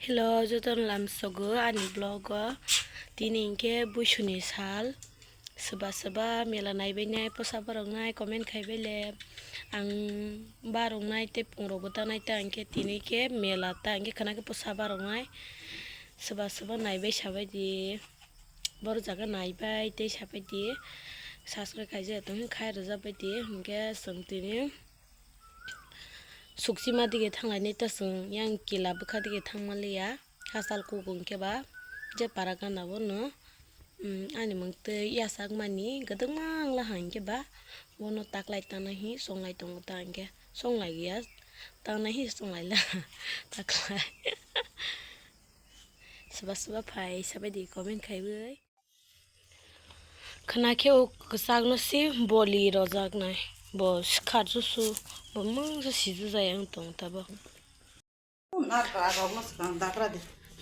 Hello, joton lam sogo ani blog tini ke bushuni sal seba mela nai benai posa barong nai comment khai bele ang barong nai te pungro bota nai ta angke tini ke mela ta angke khana ke posa barong nai seba nai be sabai di bor jaga nai bai te sabai di subscribe khai je tong khai roja bai di angke song tini Suksima dige thanglai nei tasung yang kila bukha dige thangmalia hasal kugung keba je paragana bono ani mangte yasak mani gadangmang la hang keba bono taklai tanahi songlai tong tangke songlai ya tanahi songlai la taklai seba phai sabai di comment khai bai khana kheu ksagno si boli rojak nai bos kharju su bomang sa sizu jayang tong tabo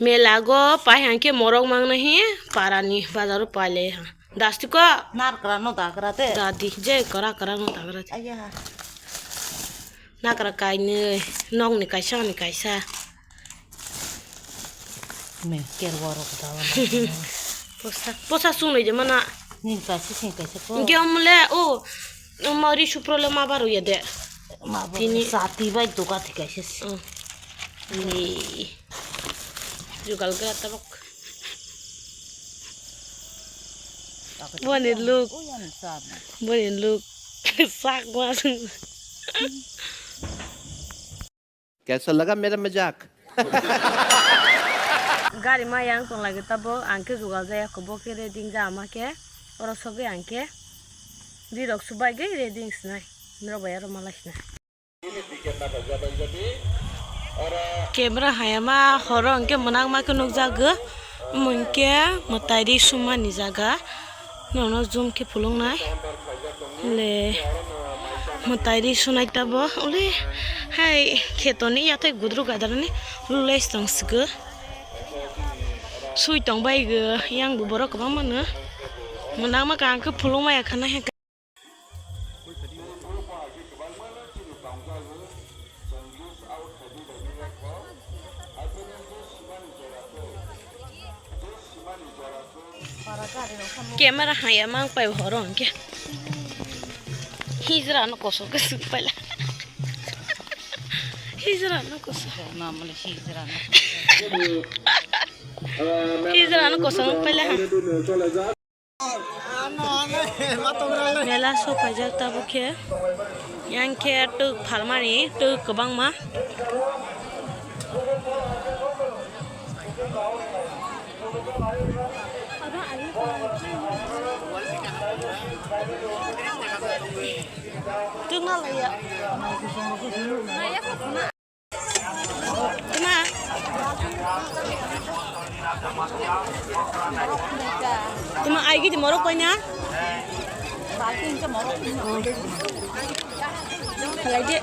Melago pahanke morok mang nahi parani bazaru pale ha dasti ko Narkra no dakra te dadi je kara no tagra aya nakra kai ne nong ni kaisa me ker waro katawa posa sunoi je mana nin kasi ko nge omle o mari su problema baru ya de ma Tini- sati bai to ka tikasi ni jugal gra tabok Bone look Bone look sak mas कैसा लगा मेरा मजाक Gari ma yang tong lagi tabo angke jugal jaya ko boke reding ja amake oro sobe angke dirok subai ge reding snai mero bayar malas na Kamera hayama horo angke menang ma kunuk jaga mungke matari suma ni jaga nono zoom ke pulung nai le matari sunai tabo ole hai khetoni yatai gudru gadarani lules tong sge Sui tong bai ge yang bu borok bang mana menang ma kang ke pulung ma ya khana he Kamera haya mang pai horong ke hijra no koso ke supala hijra no koso na male hijra hijra no koso pala mela so pajak tabu ke yang ke tu phalmani tu kebang ma tu ngala ya Kena Tuma ai ki morok panya lagi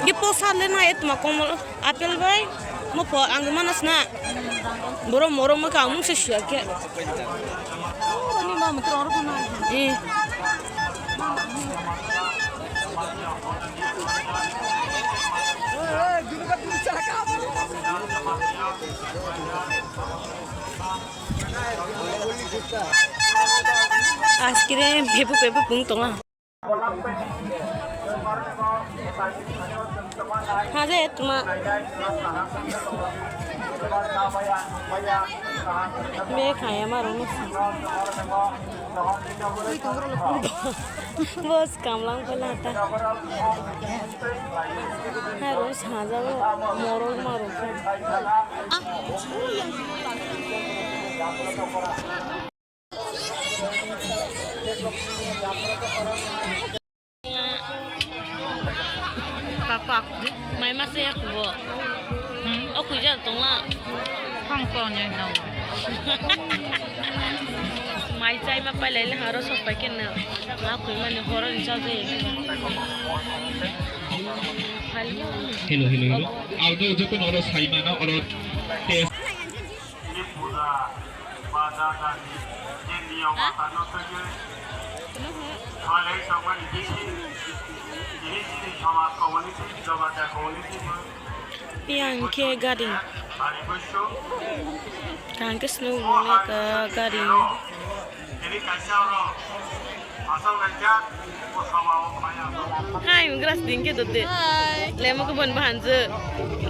Gi posa le na et ma kom apel bai mo po ang manas na boro moro ma ka mung se shia ke ni ma mutro ro kuna eh Askire pepu pung tonga Haje tuma Be khaya maro Bos kamlang pala ta Harus haja moro maro Papa, mai masih aku bo. Aku jangan tolak. khang ko nya no Mai cai ma pai lai harus sampai kena. Aku mana horor jaga. Hello. Auto jokon oro saimana oro test. yang ke garing. Kan ke snu mulai ke garing. Hai, menggeras dingke tuh. Lemo ke bon bahan je.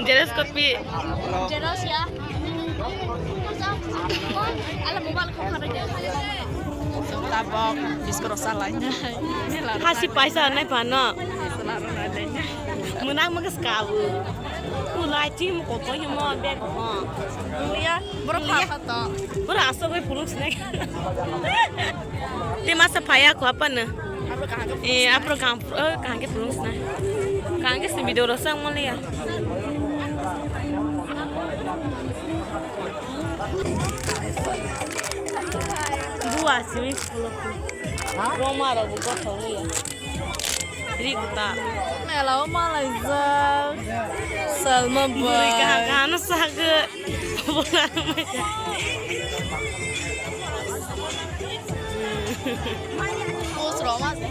Jelas kopi. Jelas ya. Alam mobile ko karaja. Tabok diskrosa lainnya. Kasih paisa naik mana? Selalu adanya. Menang menges kawu. Mulai tim kotor yang mau ambil. Lihat, berapa toh? Berasa gue pulang snack. Di masa payah aku apa nih? Apa kampur? Kangen pulang snack. Kangen sih video rasa mulai ya. Buah sih pulang. Roma ada buka tahu ya. Jadi kita. Melau Malaysia. Salma Beli kahkan sahaja. Bukan macam. Bos Roma sih.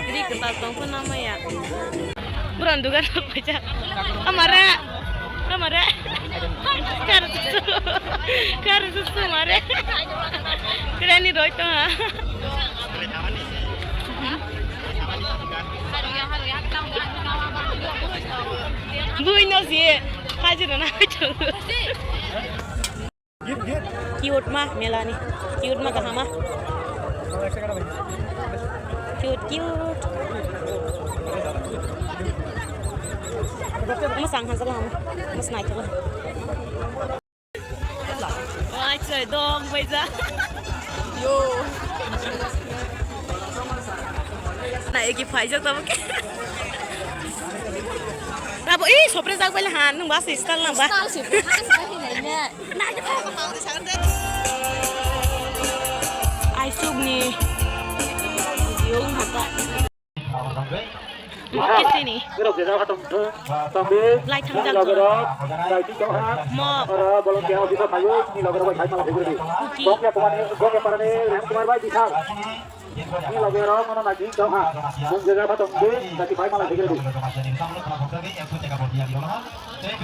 Jadi kita tunggu nama ya. Berandukan apa aja. Amare. Kar susu mare. Keren nih doy tuh ha. Buino sih. Haji dona cunggu. Cute mah Melani. Cute mah kahama. Cute. Mas angkat salah, mas naik salah. Wah, trời đông bây giờ. Yo. Này kịp phải cho tao cái. Ra bộ ý sorpresa aku lah han, nung bahasa istal lah bah. Tahu sih, sekali nanya. Ai sub nih. Yung hata. Cái gì nè? Lại thằng giặc rồi. Mò.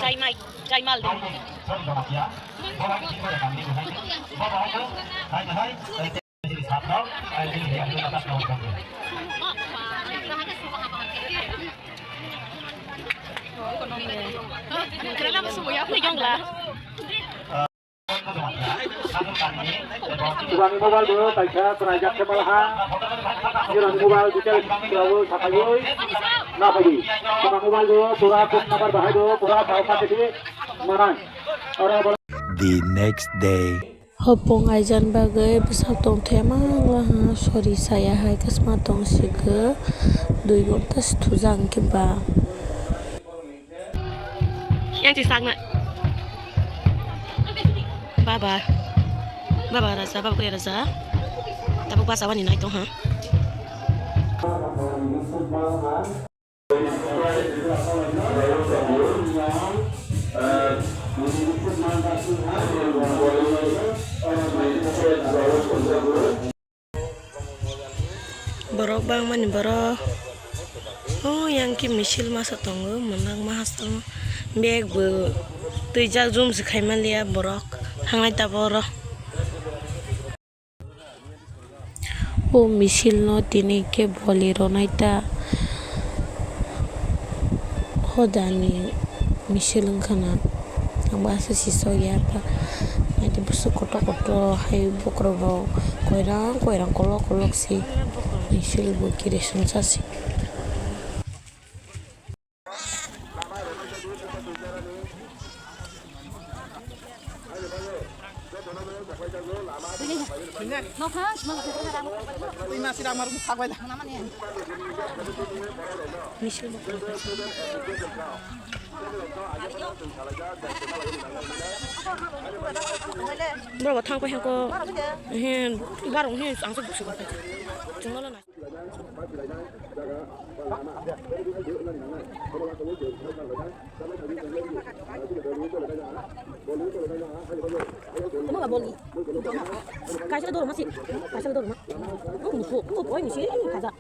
Chay mal đi. Kenapa semua ya? Ini lah. Tuan mobile dulu, saya terajak ke malahan. Tuan mobile kita lalu sakayoi. Nah pagi. Tuan mobile dulu, pura pun nomor bahaya dulu, pura bahasa ini mana? Orang The next day. Hopong ajan bagai besatong tema lah. Sorry saya hai kesmatong siga. 2 gontas tuzang keba. Yang disang nak. Bye Raza, bye Raza. Tapi bahasa apa ni naik tu ha? Borok bang mana borok? Oh yang ki misil masa tunggu menang mahas tunggu. Beg bu. Tujuh zoom sekai malia borok. Hangai tak borok. Oh misil no tini ke bolero naita. Hodani misil ngkana. Ang bahasa siso ya apa. Nanti busuk koto hai bukrobo. Koirang kolok si. Misil bu kiri sensasi. Berapa tang kau ko barang ni langsung busuk apa? Cuma lah. Emang nggak boleh? Kasih dulu masih. Oh musuh. Oh boy misi ini kaza.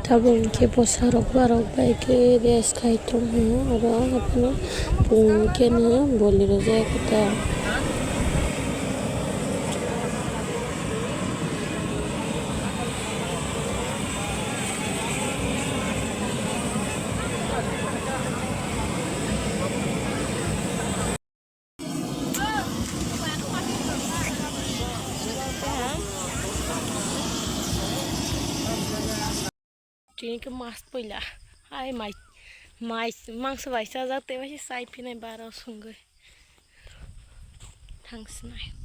Tabung ke posarok barok baike res kaitung ho aro apno pung ke na boliro jaya kita. Ini ke mas pula, hai mai mangsa baisa jate masih sai pinai barau sungguh, thangsnai.